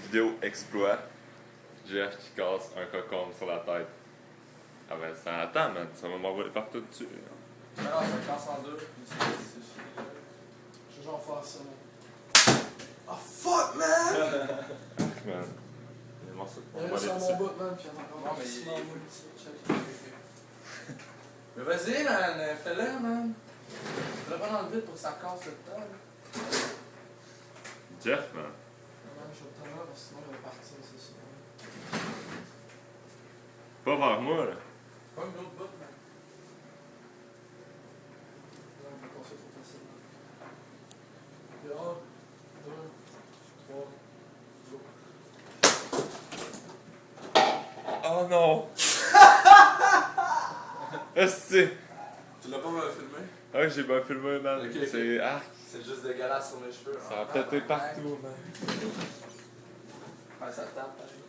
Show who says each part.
Speaker 1: Vidéo exploit. Jeff qui casse un cocon sur la tête. Ah ben, ça attend, man. Ça va m'envoyer partout dessus.
Speaker 2: Mais non, ça casse en deux. Je vais genre faire ça, moi. Oh fuck, man!
Speaker 1: Arc, man. Les morceaux
Speaker 2: Il reste sur mon bout, man, pis il y en a encore.
Speaker 3: Non, mais
Speaker 2: ici,
Speaker 3: il-
Speaker 2: dans le bout, ici. Check.
Speaker 3: Mais vas-y, man, fais-le, man.
Speaker 2: Je le prends dans le vide pour que ça casse le temps, là.
Speaker 1: Jeff, man.
Speaker 2: Non, je vais le tenir là, parce que sinon il va partir, c'est ça.
Speaker 1: Pas vers moi, là.
Speaker 3: Pas une autre botte, man.
Speaker 2: Non, on peut passer trop facilement. Il y a 1, 2, 3, go.
Speaker 1: Oh non! Est-ce
Speaker 3: Tu l'as pas mal filmé?
Speaker 1: Ah, j'ai bien filmé, man.
Speaker 3: Ok, ok.
Speaker 1: C'est arc.
Speaker 3: C'est juste dégueulasse sur mes cheveux.
Speaker 1: Ça a pété partout, man.
Speaker 3: Ouais, ça tape, pareil.